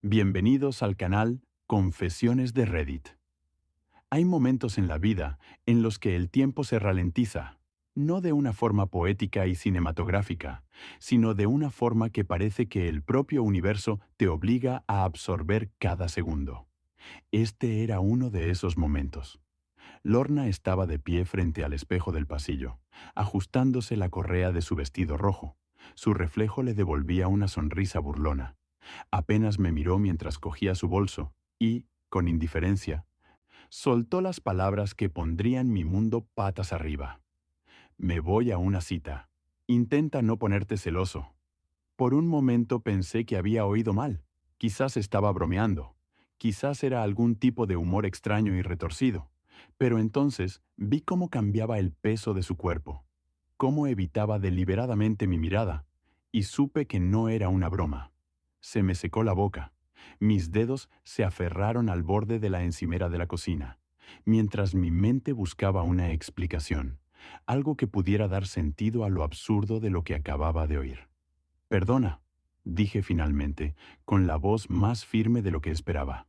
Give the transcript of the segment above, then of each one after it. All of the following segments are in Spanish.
Bienvenidos al canal Confesiones de Reddit. Hay momentos en la vida en los que el tiempo se ralentiza, no de una forma poética y cinematográfica, sino de una forma que parece que el propio universo te obliga a absorber cada segundo. Este era uno de esos momentos. Lorna estaba de pie frente al espejo del pasillo, ajustándose la correa de su vestido rojo. Su reflejo le devolvía una sonrisa burlona. Apenas me miró mientras cogía su bolso y, con indiferencia, soltó las palabras que pondrían mi mundo patas arriba. Me voy a una cita. Intenta no ponerte celoso. Por un momento pensé que había oído mal. Quizás estaba bromeando. Quizás era algún tipo de humor extraño y retorcido. Pero entonces vi cómo cambiaba el peso de su cuerpo, cómo evitaba deliberadamente mi mirada, y supe que no era una broma. Se me secó la boca. Mis dedos se aferraron al borde de la encimera de la cocina, mientras mi mente buscaba una explicación, algo que pudiera dar sentido a lo absurdo de lo que acababa de oír. Perdona, dije finalmente, con la voz más firme de lo que esperaba.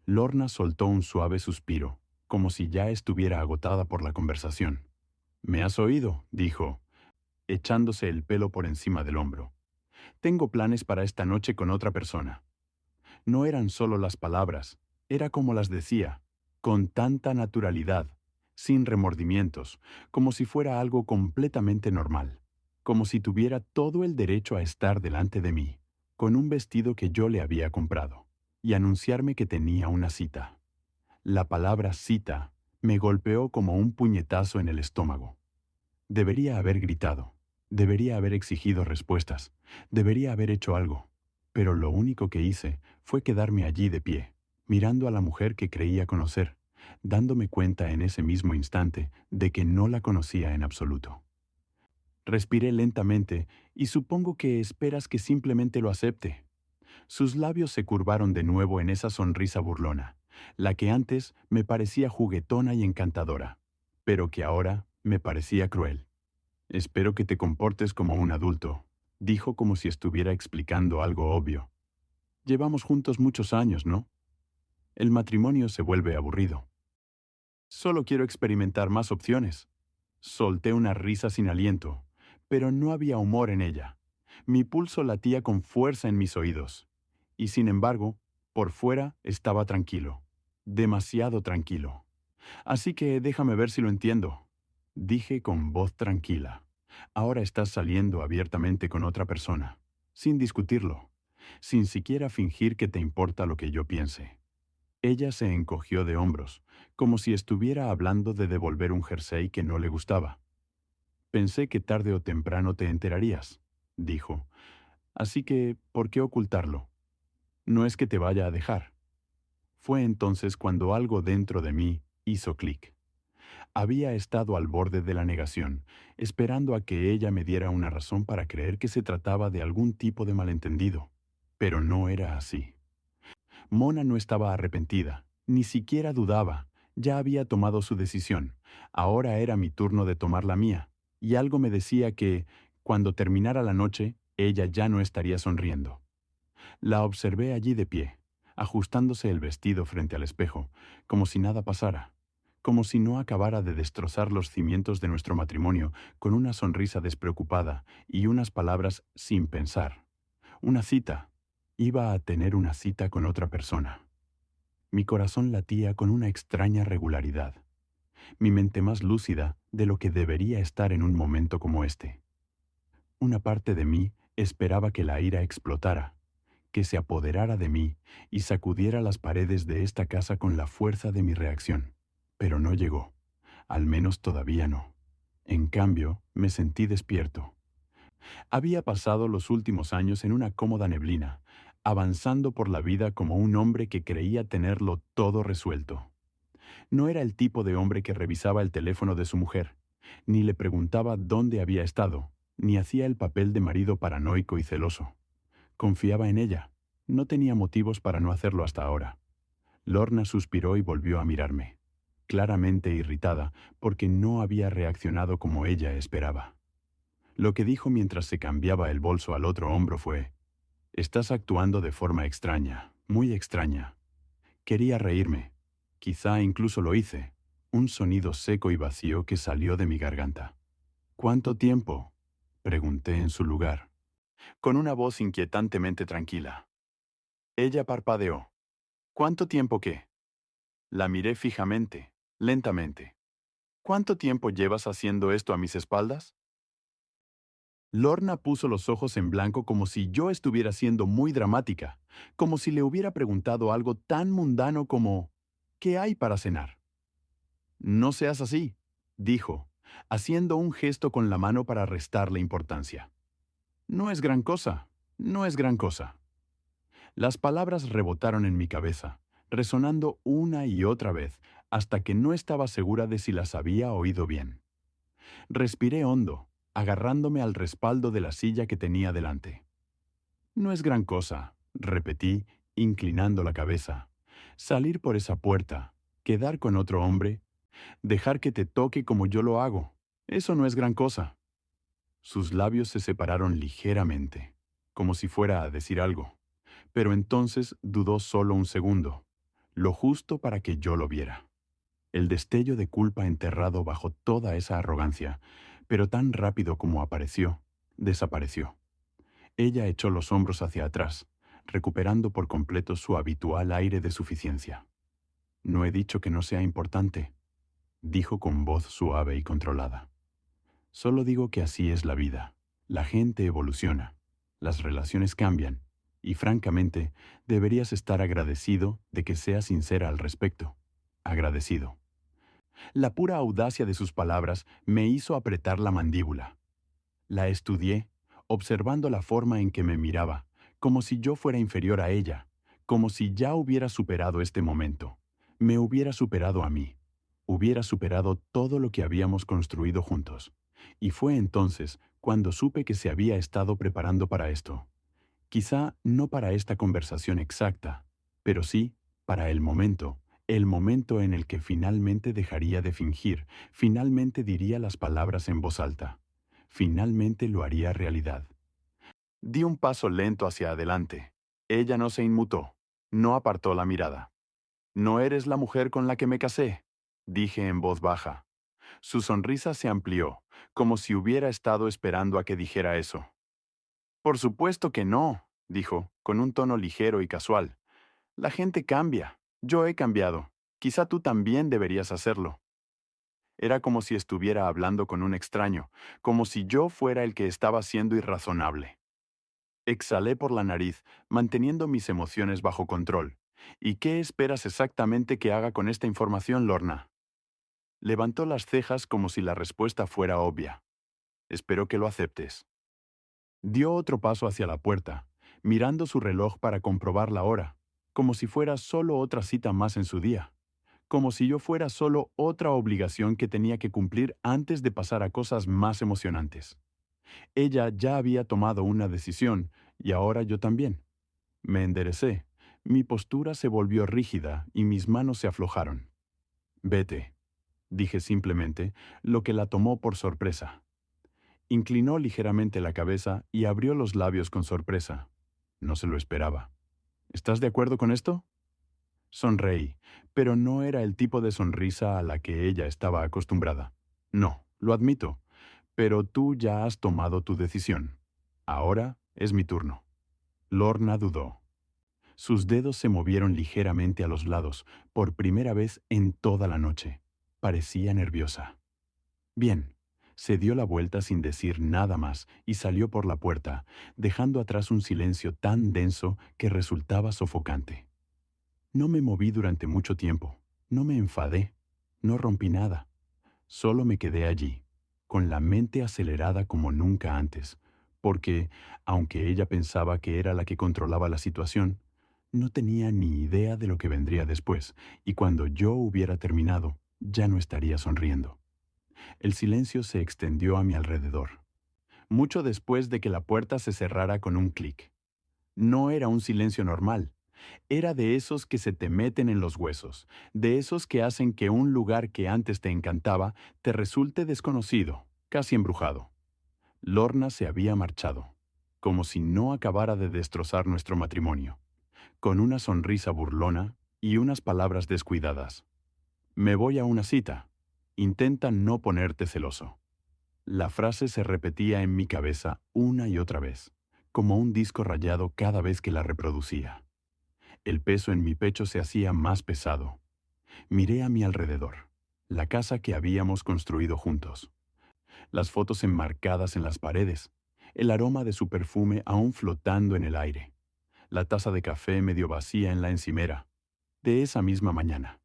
Lorna soltó un suave suspiro, como si ya estuviera agotada por la conversación. «¿Me has oído?», dijo, echándose el pelo por encima del hombro. «Tengo planes para esta noche con otra persona». No eran solo las palabras, era como las decía, con tanta naturalidad, sin remordimientos, como si fuera algo completamente normal, como si tuviera todo el derecho a estar delante de mí, con un vestido que yo le había comprado, y anunciarme que tenía una cita. La palabra cita me golpeó como un puñetazo en el estómago. Debería haber gritado, debería haber exigido respuestas, debería haber hecho algo, pero lo único que hice fue quedarme allí de pie, mirando a la mujer que creía conocer, dándome cuenta en ese mismo instante de que no la conocía en absoluto. Respiré lentamente y supongo que esperas que simplemente lo acepte. Sus labios se curvaron de nuevo en esa sonrisa burlona, la que antes me parecía juguetona y encantadora, pero que ahora me parecía cruel. «Espero que te comportes como un adulto», dijo como si estuviera explicando algo obvio. «Llevamos juntos muchos años, ¿no? El matrimonio se vuelve aburrido. Solo quiero experimentar más opciones». Solté una risa sin aliento, pero no había humor en ella. Mi pulso latía con fuerza en mis oídos. Y sin embargo, por fuera estaba tranquilo. Demasiado tranquilo. «Así que déjame ver si lo entiendo», dije con voz tranquila. «Ahora estás saliendo abiertamente con otra persona, sin discutirlo, sin siquiera fingir que te importa lo que yo piense». Ella se encogió de hombros, como si estuviera hablando de devolver un jersey que no le gustaba. «Pensé que tarde o temprano te enterarías», dijo. «Así que, ¿por qué ocultarlo? No es que te vaya a dejar». Fue entonces cuando algo dentro de mí hizo clic. Había estado al borde de la negación, esperando a que ella me diera una razón para creer que se trataba de algún tipo de malentendido. Pero no era así. Mona no estaba arrepentida, ni siquiera dudaba. Ya había tomado su decisión. Ahora era mi turno de tomar la mía, y algo me decía que, cuando terminara la noche, ella ya no estaría sonriendo. La observé allí de pie, ajustándose el vestido frente al espejo, como si nada pasara, como si no acabara de destrozar los cimientos de nuestro matrimonio con una sonrisa despreocupada y unas palabras sin pensar. Una cita. Iba a tener una cita con otra persona. Mi corazón latía con una extraña regularidad, mi mente más lúcida de lo que debería estar en un momento como este. Una parte de mí esperaba que la ira explotara, que se apoderara de mí y sacudiera las paredes de esta casa con la fuerza de mi reacción. Pero no llegó, al menos todavía no. En cambio, me sentí despierto. Había pasado los últimos años en una cómoda neblina, avanzando por la vida como un hombre que creía tenerlo todo resuelto. No era el tipo de hombre que revisaba el teléfono de su mujer, ni le preguntaba dónde había estado, ni hacía el papel de marido paranoico y celoso. Confiaba en ella. No tenía motivos para no hacerlo hasta ahora. Lorna suspiró y volvió a mirarme, claramente irritada porque no había reaccionado como ella esperaba. Lo que dijo mientras se cambiaba el bolso al otro hombro fue: «Estás actuando de forma extraña, muy extraña. Quería reírme. Quizá incluso lo hice. Un sonido seco y vacío que salió de mi garganta. ¿Cuánto tiempo?, pregunté en su lugar, con una voz inquietantemente tranquila. Ella parpadeó. ¿Cuánto tiempo qué? La miré fijamente, lentamente. ¿Cuánto tiempo llevas haciendo esto a mis espaldas? Lorna puso los ojos en blanco como si yo estuviera siendo muy dramática, como si le hubiera preguntado algo tan mundano como ¿qué hay para cenar? No seas así, dijo, haciendo un gesto con la mano para restarle importancia. No es gran cosa, no es gran cosa. Las palabras rebotaron en mi cabeza, resonando una y otra vez, hasta que no estaba segura de si las había oído bien. Respiré hondo, agarrándome al respaldo de la silla que tenía delante. No es gran cosa, repetí, inclinando la cabeza. Salir por esa puerta, quedar con otro hombre, dejar que te toque como yo lo hago, eso no es gran cosa. Sus labios se separaron ligeramente, como si fuera a decir algo, pero entonces dudó solo un segundo, lo justo para que yo lo viera. El destello de culpa enterrado bajo toda esa arrogancia, pero tan rápido como apareció, desapareció. Ella echó los hombros hacia atrás, recuperando por completo su habitual aire de suficiencia. No he dicho que no sea importante, dijo con voz suave y controlada. Solo digo que así es la vida. La gente evoluciona, las relaciones cambian, y francamente, deberías estar agradecido de que sea sincera al respecto. Agradecido. La pura audacia de sus palabras me hizo apretar la mandíbula. La estudié, observando la forma en que me miraba, como si yo fuera inferior a ella, como si ya hubiera superado este momento. Me hubiera superado a mí. Hubiera superado todo lo que habíamos construido juntos. Y fue entonces cuando supe que se había estado preparando para esto. Quizá no para esta conversación exacta, pero sí para el momento en el que finalmente dejaría de fingir, finalmente diría las palabras en voz alta, finalmente lo haría realidad. Di un paso lento hacia adelante. Ella no se inmutó, no apartó la mirada. «No eres la mujer con la que me casé», dije en voz baja. Su sonrisa se amplió, como si hubiera estado esperando a que dijera eso. «Por supuesto que no», dijo, con un tono ligero y casual. «La gente cambia. Yo he cambiado. Quizá tú también deberías hacerlo». Era como si estuviera hablando con un extraño, como si yo fuera el que estaba siendo irrazonable. Exhalé por la nariz, manteniendo mis emociones bajo control. «¿Y qué esperas exactamente que haga con esta información, Lorna?» Levantó las cejas como si la respuesta fuera obvia. «Espero que lo aceptes». Dio otro paso hacia la puerta, mirando su reloj para comprobar la hora, como si fuera solo otra cita más en su día, como si yo fuera solo otra obligación que tenía que cumplir antes de pasar a cosas más emocionantes. Ella ya había tomado una decisión, y ahora yo también. Me enderecé, mi postura se volvió rígida y mis manos se aflojaron. «Vete», dije simplemente, lo que la tomó por sorpresa. Inclinó ligeramente la cabeza y abrió los labios con sorpresa. No se lo esperaba. «¿Estás de acuerdo con esto?» Sonreí, pero no era el tipo de sonrisa a la que ella estaba acostumbrada. «No, lo admito, pero tú ya has tomado tu decisión. Ahora es mi turno». Lorna dudó. Sus dedos se movieron ligeramente a los lados, por primera vez en toda la noche. Parecía nerviosa. «Bien». Se dio la vuelta sin decir nada más y salió por la puerta, dejando atrás un silencio tan denso que resultaba sofocante. No me moví durante mucho tiempo, no me enfadé, no rompí nada. Solo me quedé allí, con la mente acelerada como nunca antes, porque, aunque ella pensaba que era la que controlaba la situación, no tenía ni idea de lo que vendría después, y cuando yo hubiera terminado, ya no estaría sonriendo. El silencio se extendió a mi alrededor, mucho después de que la puerta se cerrara con un clic. No era un silencio normal. Era de esos que se te meten en los huesos, de esos que hacen que un lugar que antes te encantaba te resulte desconocido, casi embrujado. Lorna se había marchado, como si no acabara de destrozar nuestro matrimonio, con una sonrisa burlona y unas palabras descuidadas. Me voy a una cita. Intenta no ponerte celoso. La frase se repetía en mi cabeza una y otra vez, como un disco rayado cada vez que la reproducía. El peso en mi pecho se hacía más pesado. Miré a mi alrededor, la casa que habíamos construido juntos, las fotos enmarcadas en las paredes, el aroma de su perfume aún flotando en el aire, la taza de café medio vacía en la encimera, de esa misma mañana.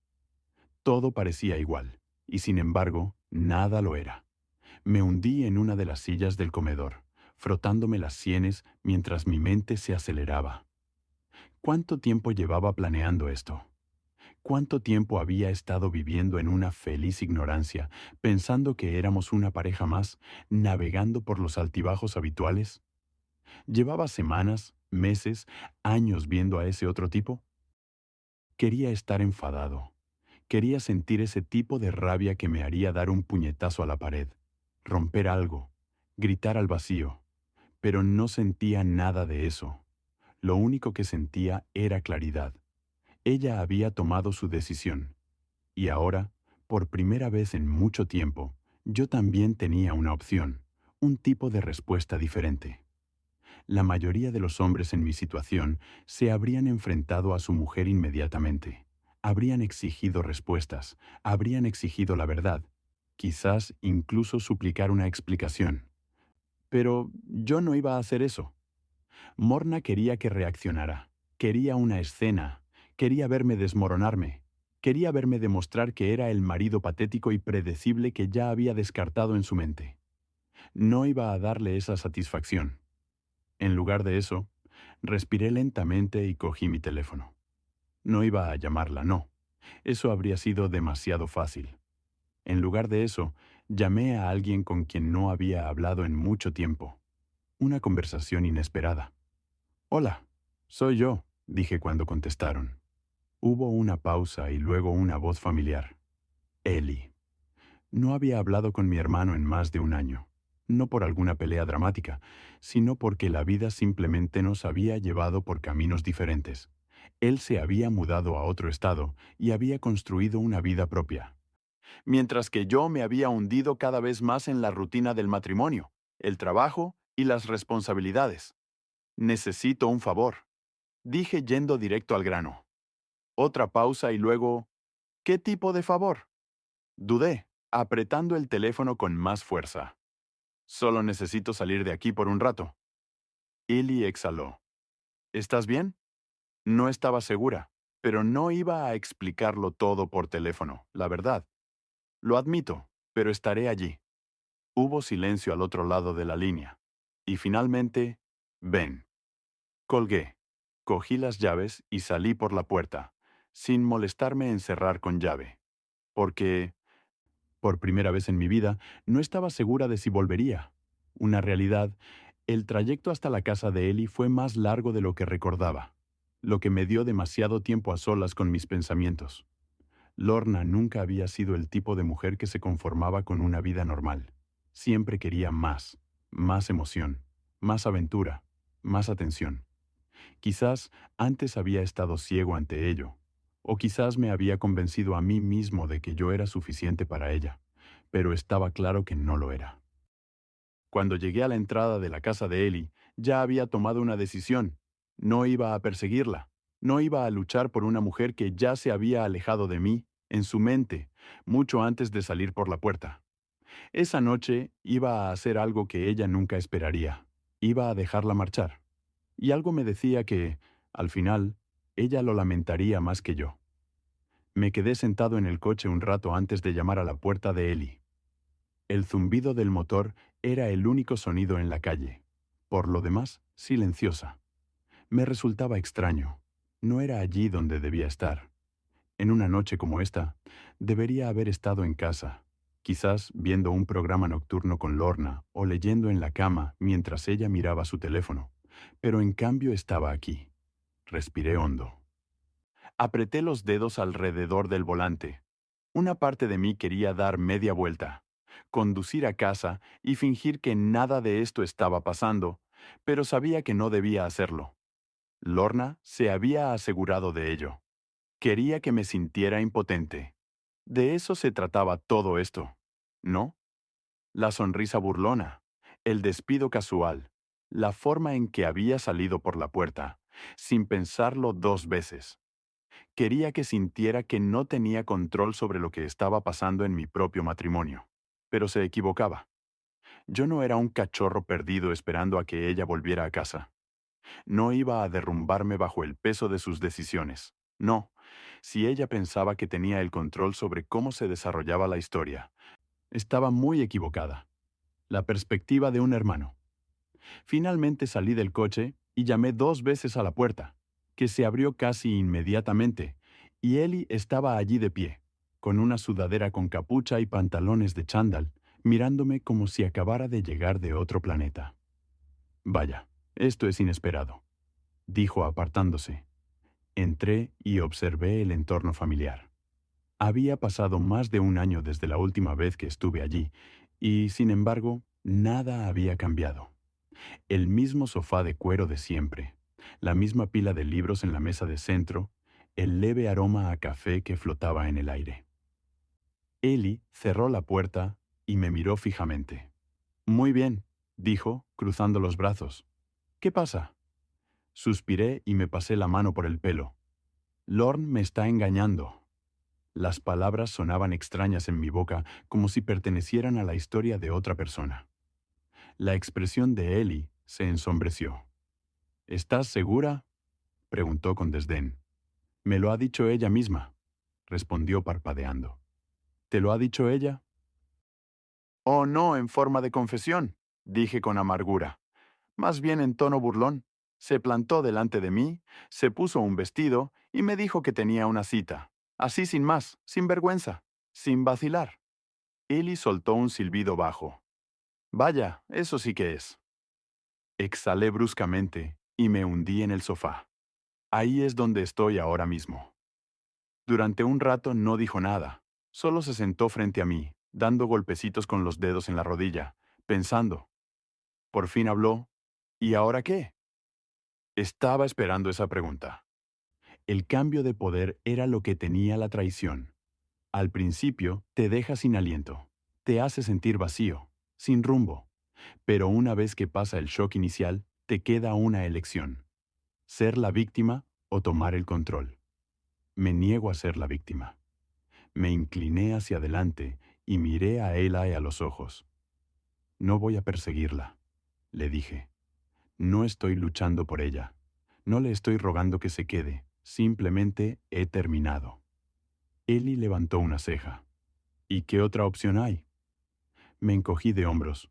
Todo parecía igual, y sin embargo, nada lo era. Me hundí en una de las sillas del comedor, frotándome las sienes mientras mi mente se aceleraba. ¿Cuánto tiempo llevaba planeando esto? ¿Cuánto tiempo había estado viviendo en una feliz ignorancia, pensando que éramos una pareja más, navegando por los altibajos habituales? ¿Llevaba semanas, meses, años viendo a ese otro tipo? Quería estar enfadado. Quería sentir ese tipo de rabia que me haría dar un puñetazo a la pared, romper algo, gritar al vacío. Pero no sentía nada de eso. Lo único que sentía era claridad. Ella había tomado su decisión. Y ahora, por primera vez en mucho tiempo, yo también tenía una opción, un tipo de respuesta diferente. La mayoría de los hombres en mi situación se habrían enfrentado a su mujer inmediatamente. Habrían exigido respuestas, habrían exigido la verdad, quizás incluso suplicar una explicación. Pero yo no iba a hacer eso. Morna quería que reaccionara, quería una escena, quería verme desmoronarme, quería verme demostrar que era el marido patético y predecible que ya había descartado en su mente. No iba a darle esa satisfacción. En lugar de eso, respiré lentamente y cogí mi teléfono. No iba a llamarla, no. Eso habría sido demasiado fácil. En lugar de eso, llamé a alguien con quien no había hablado en mucho tiempo. Una conversación inesperada. Hola, soy yo, dije cuando contestaron. Hubo una pausa y luego una voz familiar. Eli. No había hablado con mi hermano en más de un año. No por alguna pelea dramática, sino porque la vida simplemente nos había llevado por caminos diferentes. Él se había mudado a otro estado y había construido una vida propia. Mientras que yo me había hundido cada vez más en la rutina del matrimonio, el trabajo y las responsabilidades. Necesito un favor, dije yendo directo al grano. Otra pausa y luego, ¿qué tipo de favor? Dudé, apretando el teléfono con más fuerza. Solo necesito salir de aquí por un rato. Eli exhaló. ¿Estás bien? No estaba segura, pero no iba a explicarlo todo por teléfono, la verdad. Lo admito, pero estaré allí. Hubo silencio al otro lado de la línea. Y finalmente, ven. Colgué. Cogí las llaves y salí por la puerta, sin molestarme en cerrar con llave. Porque, por primera vez en mi vida, no estaba segura de si volvería. Una realidad, el trayecto hasta la casa de Eli fue más largo de lo que recordaba, lo que me dio demasiado tiempo a solas con mis pensamientos. Lorna nunca había sido el tipo de mujer que se conformaba con una vida normal. Siempre quería más, más emoción, más aventura, más atención. Quizás antes había estado ciego ante ello, o quizás me había convencido a mí mismo de que yo era suficiente para ella, pero estaba claro que no lo era. Cuando llegué a la entrada de la casa de Eli, ya había tomado una decisión. No iba a perseguirla, no iba a luchar por una mujer que ya se había alejado de mí, en su mente, mucho antes de salir por la puerta. Esa noche iba a hacer algo que ella nunca esperaría. Iba a dejarla marchar. Y algo me decía que, al final, ella lo lamentaría más que yo. Me quedé sentado en el coche un rato antes de llamar a la puerta de Eli. El zumbido del motor era el único sonido en la calle. Por lo demás, silenciosa. Me resultaba extraño. No era allí donde debía estar. En una noche como esta, debería haber estado en casa, quizás viendo un programa nocturno con Lorna o leyendo en la cama mientras ella miraba su teléfono. Pero en cambio estaba aquí. Respiré hondo. Apreté los dedos alrededor del volante. Una parte de mí quería dar media vuelta, conducir a casa y fingir que nada de esto estaba pasando, pero sabía que no debía hacerlo. Lorna se había asegurado de ello. Quería que me sintiera impotente. De eso se trataba todo esto, ¿no? La sonrisa burlona, el despido casual, la forma en que había salido por la puerta, sin pensarlo dos veces. Quería que sintiera que no tenía control sobre lo que estaba pasando en mi propio matrimonio. Pero se equivocaba. Yo no era un cachorro perdido esperando a que ella volviera a casa. No iba a derrumbarme bajo el peso de sus decisiones. No, si ella pensaba que tenía el control sobre cómo se desarrollaba la historia, estaba muy equivocada. La perspectiva de un hermano. Finalmente salí del coche y llamé 2 veces a la puerta, que se abrió casi inmediatamente, y Ellie estaba allí de pie, con una sudadera con capucha y pantalones de chándal, mirándome como si acabara de llegar de otro planeta. Vaya, esto es inesperado, dijo apartándose. Entré y observé el entorno familiar. Había pasado más de un año desde la última vez que estuve allí, y, sin embargo, nada había cambiado. El mismo sofá de cuero de siempre, la misma pila de libros en la mesa de centro, el leve aroma a café que flotaba en el aire. Ellie cerró la puerta y me miró fijamente. Muy bien, dijo, cruzando los brazos. ¿Qué pasa? Suspiré y me pasé la mano por el pelo. Lorne me está engañando. Las palabras sonaban extrañas en mi boca, como si pertenecieran a la historia de otra persona. La expresión de Ellie se ensombreció. ¿Estás segura? Preguntó con desdén. Me lo ha dicho ella misma, respondió parpadeando. ¿Te lo ha dicho ella? Oh, no, en forma de confesión, dije con amargura. Más bien en tono burlón. Se plantó delante de mí, se puso un vestido y me dijo que tenía una cita. Así sin más, sin vergüenza, sin vacilar. Ellie soltó un silbido bajo. Vaya, eso sí que es. Exhalé bruscamente y me hundí en el sofá. Ahí es donde estoy ahora mismo. Durante un rato no dijo nada, solo se sentó frente a mí, dando golpecitos con los dedos en la rodilla, pensando. Por fin habló. ¿Y ahora qué? Estaba esperando esa pregunta. El cambio de poder era lo que tenía la traición. Al principio te deja sin aliento, te hace sentir vacío, sin rumbo, pero una vez que pasa el shock inicial, te queda una elección: ser la víctima o tomar el control. Me niego a ser la víctima. Me incliné hacia adelante y miré a Eli a los ojos. No voy a perseguirla, le dije. No estoy luchando por ella. No le estoy rogando que se quede. Simplemente he terminado. Eli levantó una ceja. ¿Y qué otra opción hay? Me encogí de hombros.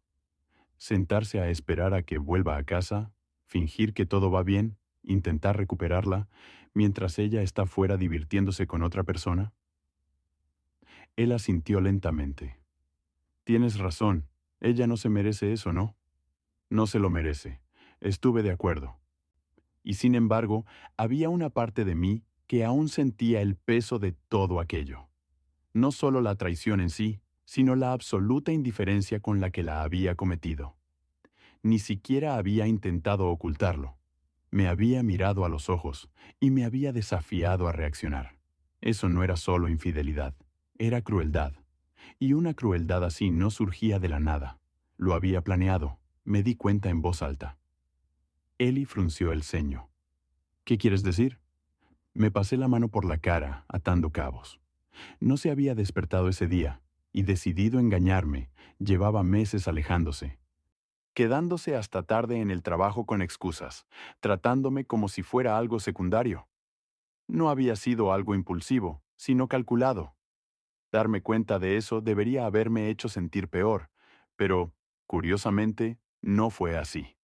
Sentarse a esperar a que vuelva a casa, fingir que todo va bien, intentar recuperarla, mientras ella está fuera divirtiéndose con otra persona. Él asintió lentamente. Tienes razón, ella no se merece eso, ¿no? No se lo merece. Estuve de acuerdo. Y sin embargo, había una parte de mí que aún sentía el peso de todo aquello. No solo la traición en sí, sino la absoluta indiferencia con la que la había cometido. Ni siquiera había intentado ocultarlo. Me había mirado a los ojos y me había desafiado a reaccionar. Eso no era solo infidelidad, era crueldad. Y una crueldad así no surgía de la nada. Lo había planeado, me di cuenta en voz alta. Eli frunció el ceño. ¿Qué quieres decir? Me pasé la mano por la cara, atando cabos. No se había despertado ese día, y decidido engañarme, llevaba meses alejándose, quedándose hasta tarde en el trabajo con excusas, tratándome como si fuera algo secundario. No había sido algo impulsivo, sino calculado. Darme cuenta de eso debería haberme hecho sentir peor, pero, curiosamente, no fue así.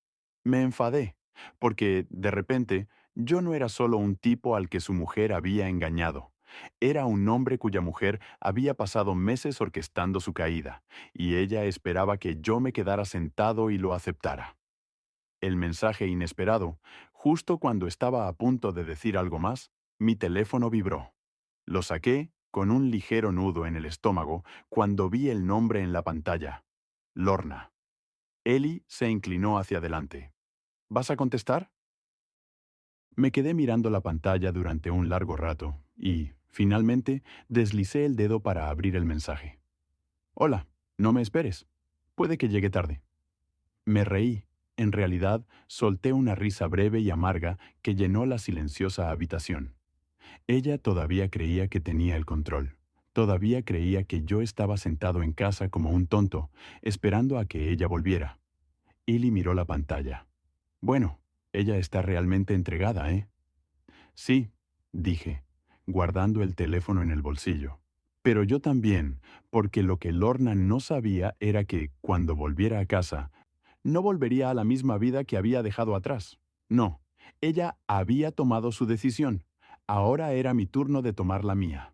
Me enfadé, porque, de repente, yo no era solo un tipo al que su mujer había engañado. Era un hombre cuya mujer había pasado meses orquestando su caída, y ella esperaba que yo me quedara sentado y lo aceptara. El mensaje inesperado, justo cuando estaba a punto de decir algo más, mi teléfono vibró. Lo saqué con un ligero nudo en el estómago cuando vi el nombre en la pantalla. Lorna. Eli se inclinó hacia adelante. ¿Vas a contestar? Me quedé mirando la pantalla durante un largo rato y, finalmente, deslicé el dedo para abrir el mensaje. Hola, no me esperes. Puede que llegue tarde. Me reí. En realidad, solté una risa breve y amarga que llenó la silenciosa habitación. Ella todavía creía que tenía el control. Todavía creía que yo estaba sentado en casa como un tonto, esperando a que ella volviera. Illy miró la pantalla. Bueno, ella está realmente entregada, ¿eh? Sí, dije, guardando el teléfono en el bolsillo. Pero yo también, porque lo que Lorna no sabía era que, cuando volviera a casa, no volvería a la misma vida que había dejado atrás. No, ella había tomado su decisión. Ahora era mi turno de tomar la mía.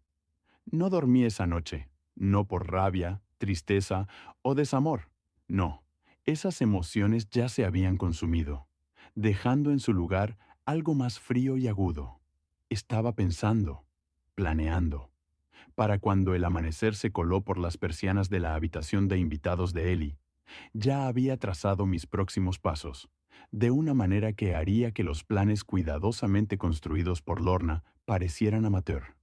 No dormí esa noche, no por rabia, tristeza o desamor. No, esas emociones ya se habían consumido, dejando en su lugar algo más frío y agudo. Estaba pensando, planeando, para cuando el amanecer se coló por las persianas de la habitación de invitados de Ellie. Ya había trazado mis próximos pasos, de una manera que haría que los planes cuidadosamente construidos por Lorna parecieran amateur.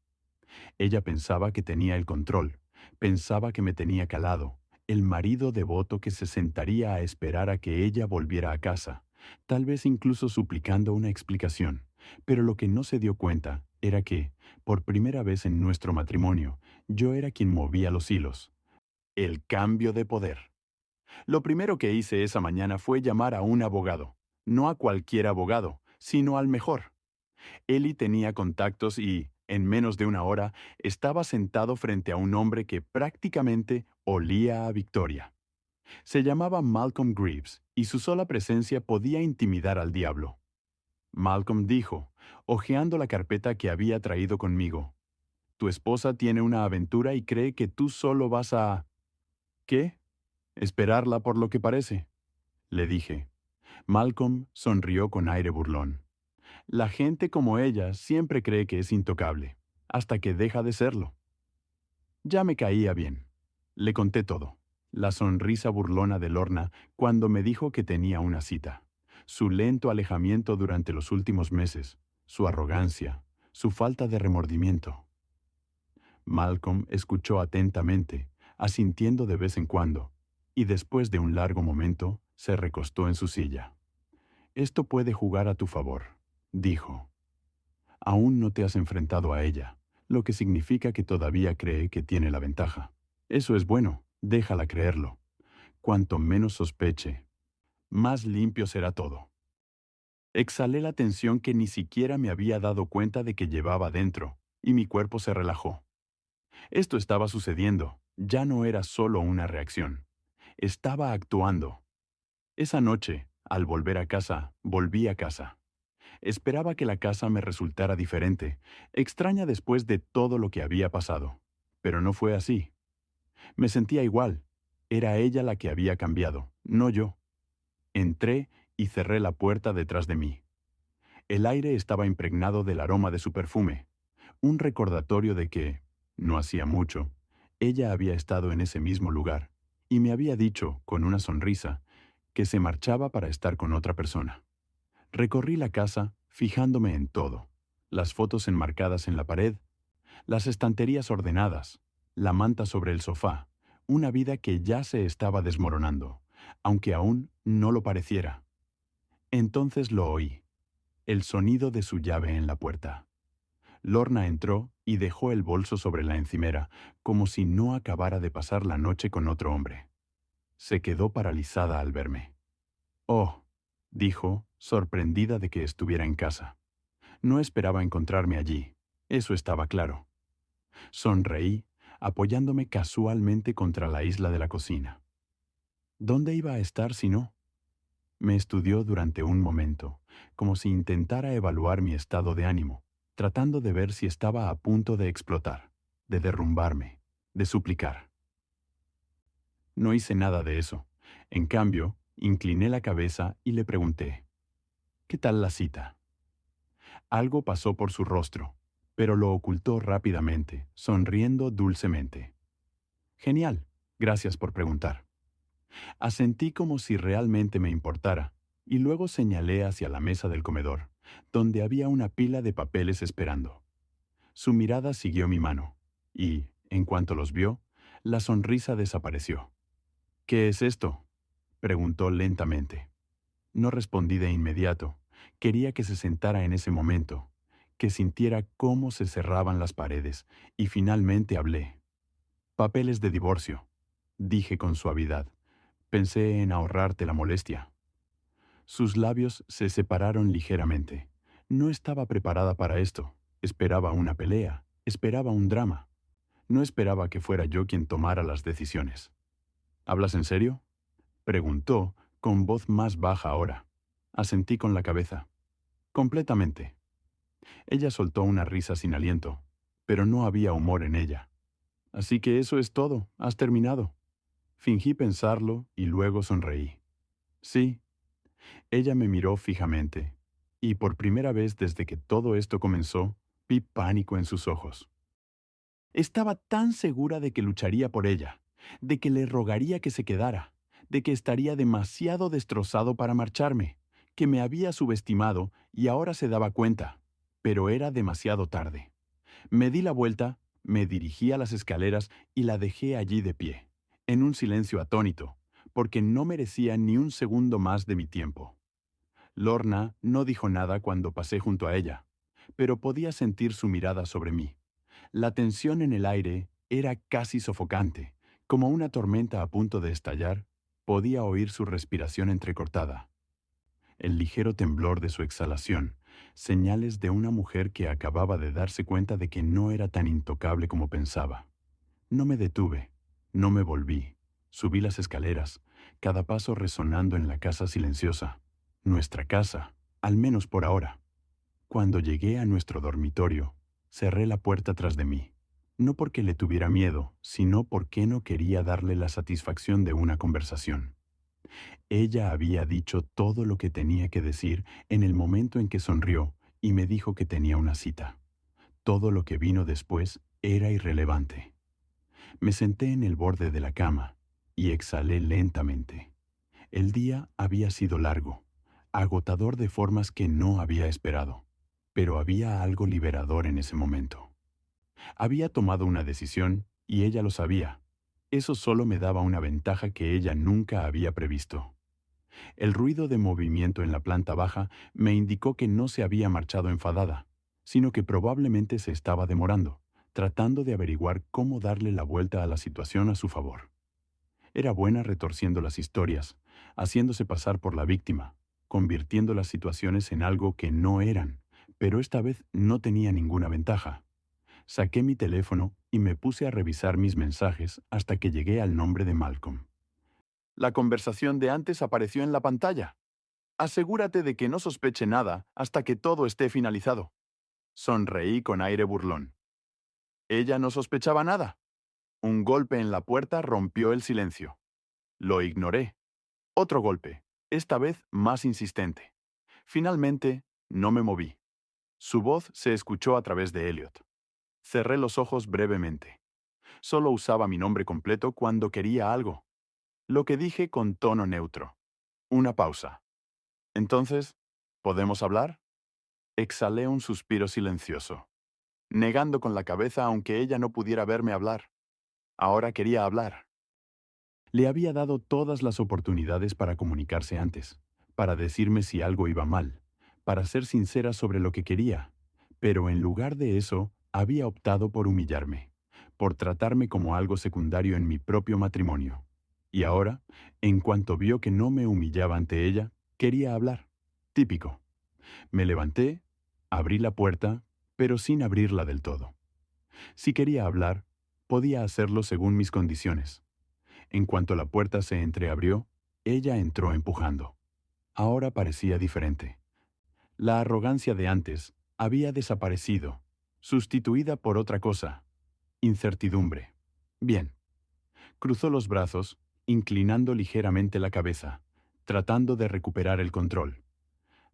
Ella pensaba que tenía el control, pensaba que me tenía calado, el marido devoto que se sentaría a esperar a que ella volviera a casa, tal vez incluso suplicando una explicación. Pero lo que no se dio cuenta era que, por primera vez en nuestro matrimonio, yo era quien movía los hilos. El cambio de poder. Lo primero que hice esa mañana fue llamar a un abogado. No a cualquier abogado, sino al mejor. Ellie tenía contactos y, en menos de una hora, estaba sentado frente a un hombre que prácticamente olía a victoria. Se llamaba Malcolm Greaves, y su sola presencia podía intimidar al diablo. Malcolm dijo, hojeando la carpeta que había traído conmigo: «Tu esposa tiene una aventura y cree que tú solo vas a... ¿Qué? Esperarla por lo que parece», le dije. Malcolm sonrió con aire burlón. La gente como ella siempre cree que es intocable, hasta que deja de serlo. Ya me caía bien. Le conté todo. La sonrisa burlona de Lorna cuando me dijo que tenía una cita. Su lento alejamiento durante los últimos meses. Su arrogancia. Su falta de remordimiento. Malcolm escuchó atentamente, asintiendo de vez en cuando, y después de un largo momento, se recostó en su silla. «Esto puede jugar a tu favor», dijo. «Aún no te has enfrentado a ella, lo que significa que todavía cree que tiene la ventaja. Eso es bueno, déjala creerlo. Cuanto menos sospeche, más limpio será todo». Exhalé la tensión que ni siquiera me había dado cuenta de que llevaba dentro, y mi cuerpo se relajó. Esto estaba sucediendo, ya no era solo una reacción. Estaba actuando. Esa noche, al volver a casa, volví a casa. Esperaba que la casa me resultara diferente, extraña después de todo lo que había pasado. Pero no fue así. Me sentía igual. Era ella la que había cambiado, no yo. Entré y cerré la puerta detrás de mí. El aire estaba impregnado del aroma de su perfume, un recordatorio de que, no hacía mucho, ella había estado en ese mismo lugar y me había dicho, con una sonrisa, que se marchaba para estar con otra persona. Recorrí la casa, fijándome en todo: las fotos enmarcadas en la pared, las estanterías ordenadas, la manta sobre el sofá, una vida que ya se estaba desmoronando, aunque aún no lo pareciera. Entonces lo oí, el sonido de su llave en la puerta. Lorna entró y dejó el bolso sobre la encimera, como si no acabara de pasar la noche con otro hombre. Se quedó paralizada al verme. «Oh», dijo, sorprendida de que estuviera en casa. No esperaba encontrarme allí, eso estaba claro. Sonreí, apoyándome casualmente contra la isla de la cocina. ¿Dónde iba a estar si no? Me estudió durante un momento, como si intentara evaluar mi estado de ánimo, tratando de ver si estaba a punto de explotar, de derrumbarme, de suplicar. No hice nada de eso. En cambio, incliné la cabeza y le pregunté: «¿Qué tal la cita?». Algo pasó por su rostro, pero lo ocultó rápidamente, sonriendo dulcemente. «Genial, gracias por preguntar». Asentí como si realmente me importara, y luego señalé hacia la mesa del comedor, donde había una pila de papeles esperando. Su mirada siguió mi mano, y, en cuanto los vio, la sonrisa desapareció. «¿Qué es esto?», preguntó lentamente. No respondí de inmediato. Quería que se sentara en ese momento, que sintiera cómo se cerraban las paredes, y finalmente hablé. «Papeles de divorcio», dije con suavidad. «Pensé en ahorrarte la molestia». Sus labios se separaron ligeramente. No estaba preparada para esto. Esperaba una pelea, esperaba un drama. No esperaba que fuera yo quien tomara las decisiones. «¿Hablas en serio?», preguntó, con voz más baja ahora. Asentí con la cabeza. «Completamente». Ella soltó una risa sin aliento, pero no había humor en ella. «Así que eso es todo, has terminado». Fingí pensarlo y luego sonreí. «Sí». Ella me miró fijamente, y por primera vez desde que todo esto comenzó, vi pánico en sus ojos. Estaba tan segura de que lucharía por ella, de que le rogaría que se quedara, de que estaría demasiado destrozado para marcharme, que me había subestimado y ahora se daba cuenta, pero era demasiado tarde. Me di la vuelta, me dirigí a las escaleras y la dejé allí de pie, en un silencio atónito, porque no merecía ni un segundo más de mi tiempo. Lorna no dijo nada cuando pasé junto a ella, pero podía sentir su mirada sobre mí. La tensión en el aire era casi sofocante, como una tormenta a punto de estallar. Podía oír su respiración entrecortada, el ligero temblor de su exhalación, señales de una mujer que acababa de darse cuenta de que no era tan intocable como pensaba. No me detuve, no me volví. Subí las escaleras, cada paso resonando en la casa silenciosa. Nuestra casa, al menos por ahora. Cuando llegué a nuestro dormitorio, cerré la puerta tras de mí. No porque le tuviera miedo, sino porque no quería darle la satisfacción de una conversación. Ella había dicho todo lo que tenía que decir en el momento en que sonrió y me dijo que tenía una cita. Todo lo que vino después era irrelevante. Me senté en el borde de la cama y exhalé lentamente. El día había sido largo, agotador de formas que no había esperado, pero había algo liberador en ese momento. Había tomado una decisión y ella lo sabía. Eso solo me daba una ventaja que ella nunca había previsto. El ruido de movimiento en la planta baja me indicó que no se había marchado enfadada, sino que probablemente se estaba demorando, tratando de averiguar cómo darle la vuelta a la situación a su favor. Era buena retorciendo las historias, haciéndose pasar por la víctima, convirtiendo las situaciones en algo que no eran, pero esta vez no tenía ninguna ventaja. Saqué mi teléfono y me puse a revisar mis mensajes hasta que llegué al nombre de Malcolm. La conversación de antes apareció en la pantalla. Asegúrate de que no sospeche nada hasta que todo esté finalizado. Sonreí con aire burlón. Ella no sospechaba nada. Un golpe en la puerta rompió el silencio. Lo ignoré. Otro golpe, esta vez más insistente. Finalmente, no me moví. Su voz se escuchó a través de Elliot. Cerré los ojos brevemente. Solo usaba mi nombre completo cuando quería algo. Lo que dije con tono neutro. Una pausa. Entonces, ¿podemos hablar? Exhalé un suspiro silencioso, negando con la cabeza aunque ella no pudiera verme hablar. Ahora quería hablar. Le había dado todas las oportunidades para comunicarse antes, para decirme si algo iba mal, para ser sincera sobre lo que quería, pero en lugar de eso, había optado por humillarme, por tratarme como algo secundario en mi propio matrimonio. Y ahora, en cuanto vio que no me humillaba ante ella, quería hablar. Típico. Me levanté, abrí la puerta, pero sin abrirla del todo. Si quería hablar, podía hacerlo según mis condiciones. En cuanto la puerta se entreabrió, ella entró empujando. Ahora parecía diferente. La arrogancia de antes había desaparecido, sustituida por otra cosa: incertidumbre. Bien. Cruzó los brazos, inclinando ligeramente la cabeza, tratando de recuperar el control.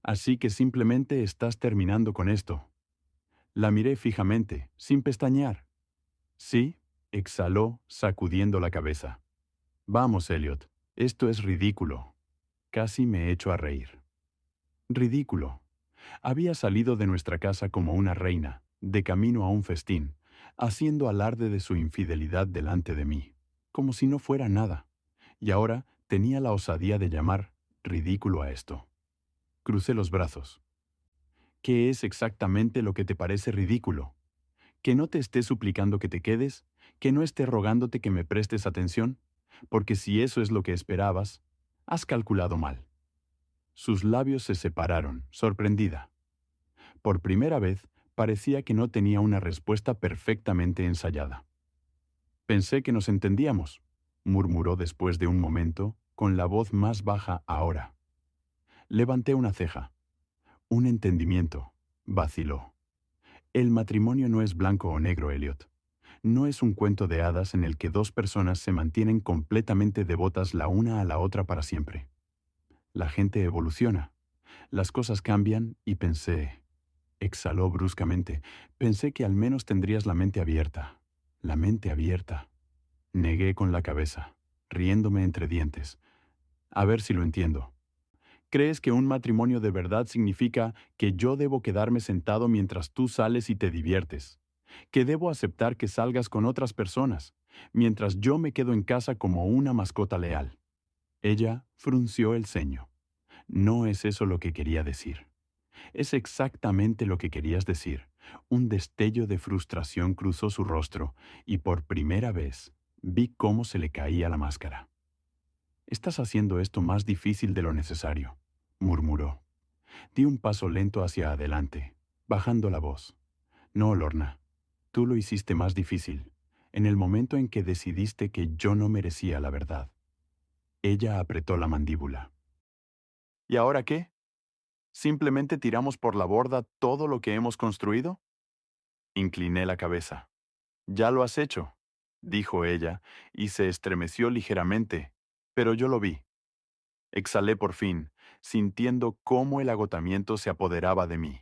Así que simplemente estás terminando con esto. La miré fijamente, sin pestañear. Sí, exhaló, sacudiendo la cabeza. Vamos, Elliot, esto es ridículo. Casi me echo a reír. Ridículo. Había salido de nuestra casa como una reina, de camino a un festín, haciendo alarde de su infidelidad delante de mí, como si no fuera nada, y ahora tenía la osadía de llamar ridículo a esto. Crucé los brazos. ¿Qué es exactamente lo que te parece ridículo? ¿Que no te esté suplicando que te quedes? ¿Que no esté rogándote que me prestes atención? Porque si eso es lo que esperabas, has calculado mal. Sus labios se separaron, sorprendida. Por primera vez, parecía que no tenía una respuesta perfectamente ensayada. Pensé que nos entendíamos, murmuró después de un momento, con la voz más baja ahora. Levanté una ceja. Un entendimiento, vaciló. El matrimonio no es blanco o negro, Elliot. No es un cuento de hadas en el que dos personas se mantienen completamente devotas la una a la otra para siempre. La gente evoluciona, las cosas cambian y pensé, exhaló bruscamente, pensé que al menos tendrías la mente abierta. La mente abierta. Negué con la cabeza, riéndome entre dientes. A ver si lo entiendo. ¿Crees que un matrimonio de verdad significa que yo debo quedarme sentado mientras tú sales y te diviertes? ¿Que debo aceptar que salgas con otras personas, mientras yo me quedo en casa como una mascota leal? Ella frunció el ceño. No es eso lo que quería decir. Es exactamente lo que querías decir. Un destello de frustración cruzó su rostro y por primera vez vi cómo se le caía la máscara. Estás haciendo esto más difícil de lo necesario, murmuró. Di un paso lento hacia adelante, bajando la voz. No, Lorna, tú lo hiciste más difícil, en el momento en que decidiste que yo no merecía la verdad. Ella apretó la mandíbula. ¿Y ahora qué? ¿Simplemente tiramos por la borda todo lo que hemos construido? Incliné la cabeza. Ya lo has hecho, dijo ella, y se estremeció ligeramente, pero yo lo vi. Exhalé por fin, sintiendo cómo el agotamiento se apoderaba de mí.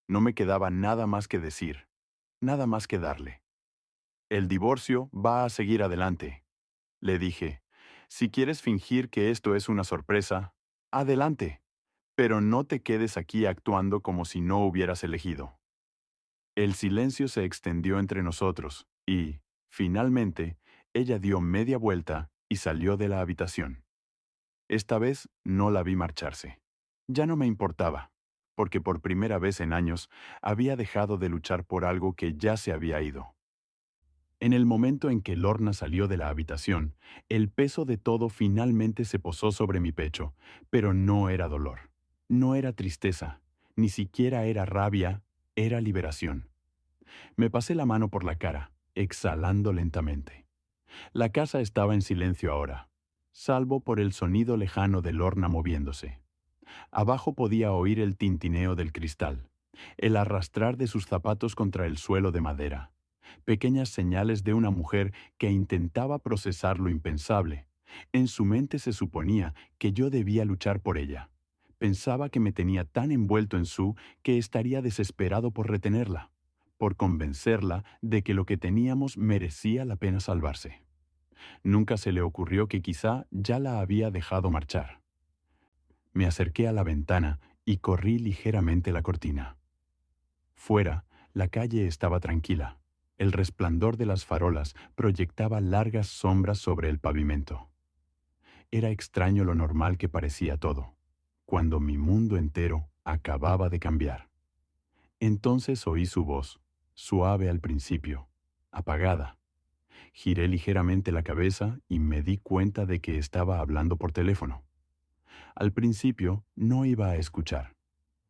No me quedaba nada más que decir, nada más que darle. El divorcio va a seguir adelante, le dije. Si quieres fingir que esto es una sorpresa, adelante, pero no te quedes aquí actuando como si no hubieras elegido. El silencio se extendió entre nosotros y, finalmente, ella dio media vuelta y salió de la habitación. Esta vez no la vi marcharse. Ya no me importaba, porque por primera vez en años había dejado de luchar por algo que ya se había ido. En el momento en que Lorna salió de la habitación, el peso de todo finalmente se posó sobre mi pecho, pero no era dolor, no era tristeza, ni siquiera era rabia, era liberación. Me pasé la mano por la cara, exhalando lentamente. La casa estaba en silencio ahora, salvo por el sonido lejano de Lorna moviéndose. Abajo podía oír el tintineo del cristal, el arrastrar de sus zapatos contra el suelo de madera, pequeñas señales de una mujer que intentaba procesar lo impensable. En su mente se suponía que yo debía luchar por ella. Pensaba que me tenía tan envuelto en su que estaría desesperado por retenerla, por convencerla de que lo que teníamos merecía la pena salvarse. Nunca se le ocurrió que quizá ya la había dejado marchar. Me acerqué a la ventana y corrí ligeramente la cortina. Fuera, la calle estaba tranquila. El resplandor de las farolas proyectaba largas sombras sobre el pavimento. Era extraño lo normal que parecía todo, cuando mi mundo entero acababa de cambiar. Entonces oí su voz, suave al principio, apagada. Giré ligeramente la cabeza y me di cuenta de que estaba hablando por teléfono. Al principio no iba a escuchar.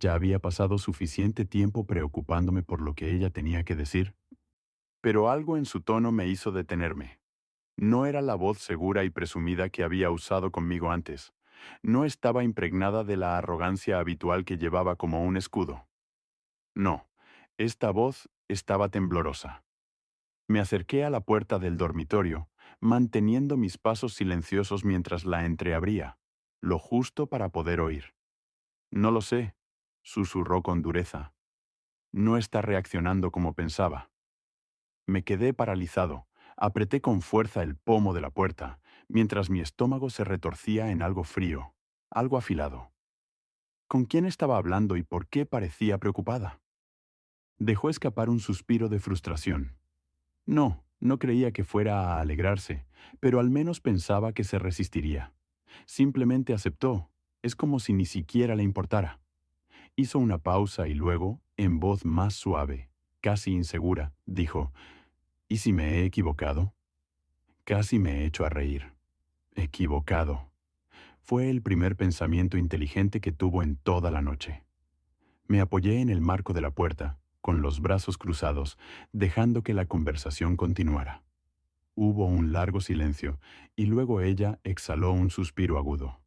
Ya había pasado suficiente tiempo preocupándome por lo que ella tenía que decir. Pero algo en su tono me hizo detenerme. No era la voz segura y presumida que había usado conmigo antes. No estaba impregnada de la arrogancia habitual que llevaba como un escudo. No, esta voz estaba temblorosa. Me acerqué a la puerta del dormitorio, manteniendo mis pasos silenciosos mientras la entreabría, lo justo para poder oír. No lo sé, susurró con dureza. No está reaccionando como pensaba. Me quedé paralizado, apreté con fuerza el pomo de la puerta, mientras mi estómago se retorcía en algo frío, algo afilado. ¿Con quién estaba hablando y por qué parecía preocupada? Dejó escapar un suspiro de frustración. No, no creía que fuera a alegrarse, pero al menos pensaba que se resistiría. Simplemente aceptó. Es como si ni siquiera le importara. Hizo una pausa y luego, en voz más suave, casi insegura, dijo, ¿y si me he equivocado? Casi me he hecho a reír. Equivocado. Fue el primer pensamiento inteligente que tuvo en toda la noche. Me apoyé en el marco de la puerta, con los brazos cruzados, dejando que la conversación continuara. Hubo un largo silencio, y luego ella exhaló un suspiro agudo.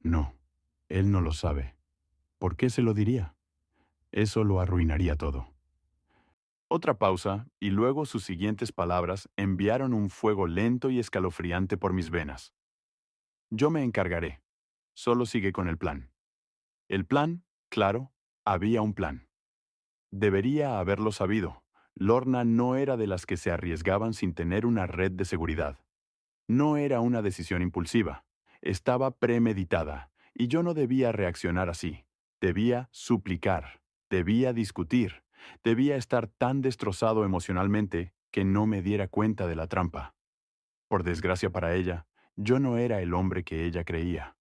No, él no lo sabe. ¿Por qué se lo diría? Eso lo arruinaría todo. Otra pausa, y luego sus siguientes palabras enviaron un fuego lento y escalofriante por mis venas. Yo me encargaré. Solo sigue con el plan. El plan, claro, había un plan. Debería haberlo sabido. Lorna no era de las que se arriesgaban sin tener una red de seguridad. No era una decisión impulsiva. Estaba premeditada, y yo no debía reaccionar así. Debía suplicar, debía discutir, debía estar tan destrozado emocionalmente que no me diera cuenta de la trampa. Por desgracia para ella, yo no era el hombre que ella creía.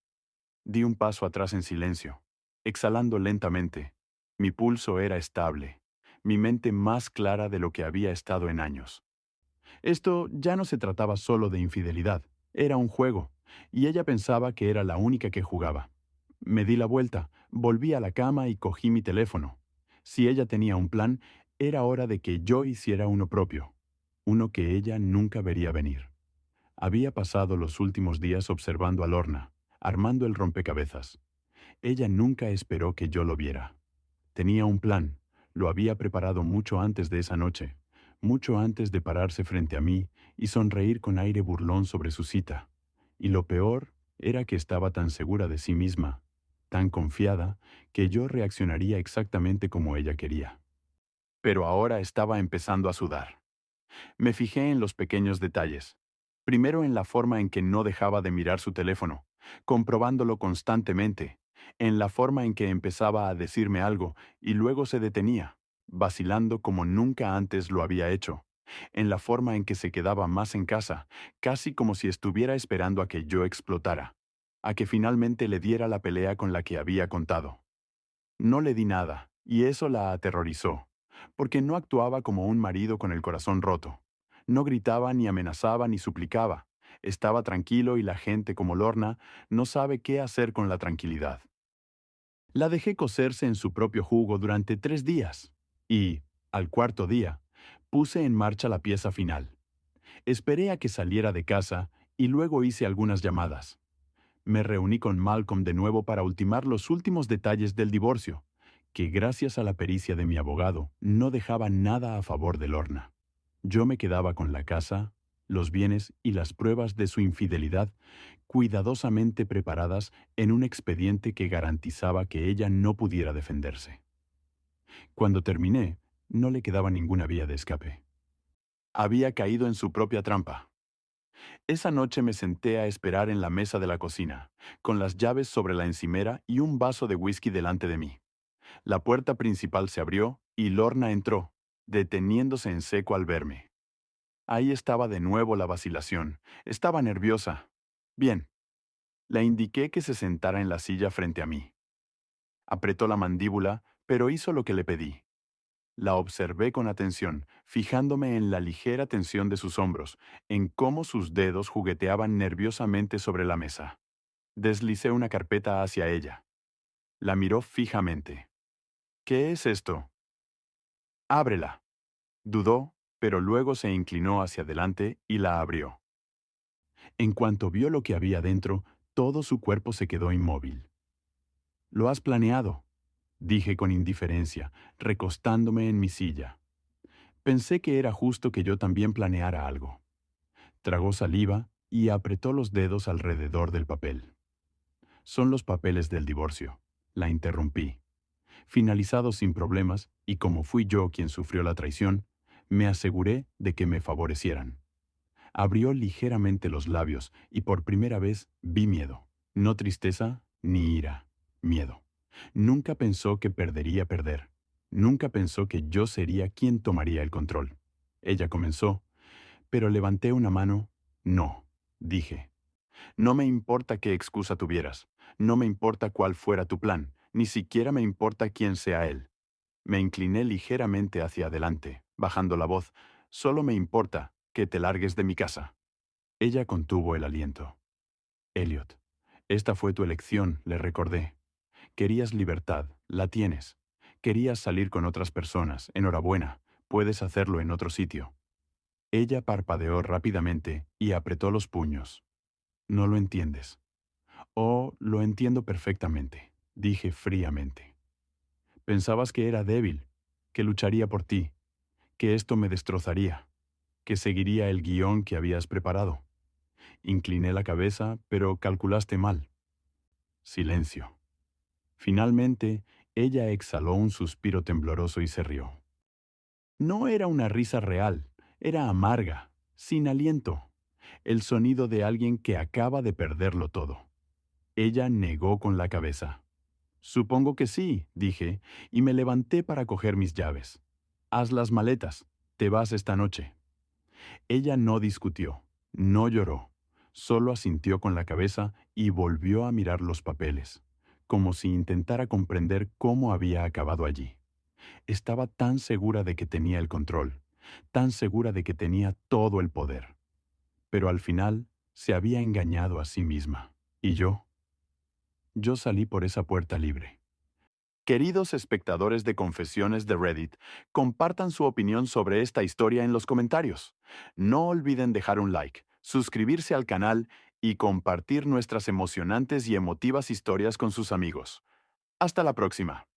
Di un paso atrás en silencio, exhalando lentamente. Mi pulso era estable, mi mente más clara de lo que había estado en años. Esto ya no se trataba solo de infidelidad, era un juego, y ella pensaba que era la única que jugaba. Me di la vuelta, volví a la cama y cogí mi teléfono. Si ella tenía un plan, era hora de que yo hiciera uno propio, uno que ella nunca vería venir. Había pasado los últimos días observando a Lorna, armando el rompecabezas. Ella nunca esperó que yo lo viera. Tenía un plan, lo había preparado mucho antes de esa noche, mucho antes de pararse frente a mí y sonreír con aire burlón sobre su cita. Y lo peor era que estaba tan segura de sí misma, tan confiada, que yo reaccionaría exactamente como ella quería. Pero ahora estaba empezando a sudar. Me fijé en los pequeños detalles. Primero en la forma en que no dejaba de mirar su teléfono, comprobándolo constantemente, en la forma en que empezaba a decirme algo y luego se detenía, vacilando como nunca antes lo había hecho, en la forma en que se quedaba más en casa, casi como si estuviera esperando a que yo explotara, a que finalmente le diera la pelea con la que había contado. No le di nada, y eso la aterrorizó, porque no actuaba como un marido con el corazón roto. No gritaba, ni amenazaba, ni suplicaba. Estaba tranquilo y la gente como Lorna no sabe qué hacer con la tranquilidad. La dejé cocerse en su propio jugo durante 3 días, y, al cuarto día, puse en marcha la pieza final. Esperé a que saliera de casa y luego hice algunas llamadas. Me reuní con Malcolm de nuevo para ultimar los últimos detalles del divorcio, que gracias a la pericia de mi abogado no dejaba nada a favor de Lorna. Yo me quedaba con la casa, los bienes y las pruebas de su infidelidad cuidadosamente preparadas en un expediente que garantizaba que ella no pudiera defenderse. Cuando terminé, no le quedaba ninguna vía de escape. Había caído en su propia trampa. Esa noche me senté a esperar en la mesa de la cocina, con las llaves sobre la encimera y un vaso de whisky delante de mí. La puerta principal se abrió y Lorna entró, deteniéndose en seco al verme. Ahí estaba de nuevo la vacilación. Estaba nerviosa. Bien. Le indiqué que se sentara en la silla frente a mí. Apretó la mandíbula, pero hizo lo que le pedí. La observé con atención, fijándome en la ligera tensión de sus hombros, en cómo sus dedos jugueteaban nerviosamente sobre la mesa. Deslicé una carpeta hacia ella. La miró fijamente. ¿Qué es esto? Ábrela. Dudó, pero luego se inclinó hacia adelante y la abrió. En cuanto vio lo que había dentro, todo su cuerpo se quedó inmóvil. «Lo has planeado», dije con indiferencia, recostándome en mi silla. Pensé que era justo que yo también planeara algo. Tragó saliva y apretó los dedos alrededor del papel. Son los papeles del divorcio. La interrumpí. Finalizados sin problemas, y como fui yo quien sufrió la traición, me aseguré de que me favorecieran. Abrió ligeramente los labios y por primera vez vi miedo. No tristeza ni ira, miedo. Nunca pensó que perder. Nunca pensó que yo sería quien tomaría el control. Ella comenzó, pero levanté una mano. No, dije. No me importa qué excusa tuvieras. No me importa cuál fuera tu plan. Ni siquiera me importa quién sea él. Me incliné ligeramente hacia adelante, bajando la voz. Solo me importa que te largues de mi casa. Ella contuvo el aliento. Elliot, esta fue tu elección, le recordé. Querías libertad, la tienes. Querías salir con otras personas, enhorabuena, puedes hacerlo en otro sitio. Ella parpadeó rápidamente y apretó los puños. No lo entiendes. Oh, lo entiendo perfectamente, dije fríamente. Pensabas que era débil, que lucharía por ti, que esto me destrozaría, que seguiría el guión que habías preparado. Incliné la cabeza, pero calculaste mal. Silencio. Finalmente, ella exhaló un suspiro tembloroso y se rió. No era una risa real, era amarga, sin aliento, el sonido de alguien que acaba de perderlo todo. Ella negó con la cabeza. Supongo que sí, dije, y me levanté para coger mis llaves. Haz las maletas, te vas esta noche. Ella no discutió, no lloró, solo asintió con la cabeza y volvió a mirar los papeles, como si intentara comprender cómo había acabado allí. Estaba tan segura de que tenía el control, tan segura de que tenía todo el poder. Pero al final se había engañado a sí misma. ¿Y yo? Yo salí por esa puerta libre. Queridos espectadores de Confesiones de Reddit, compartan su opinión sobre esta historia en los comentarios. No olviden dejar un like, suscribirse al canal y compartir nuestras emocionantes y emotivas historias con sus amigos. Hasta la próxima.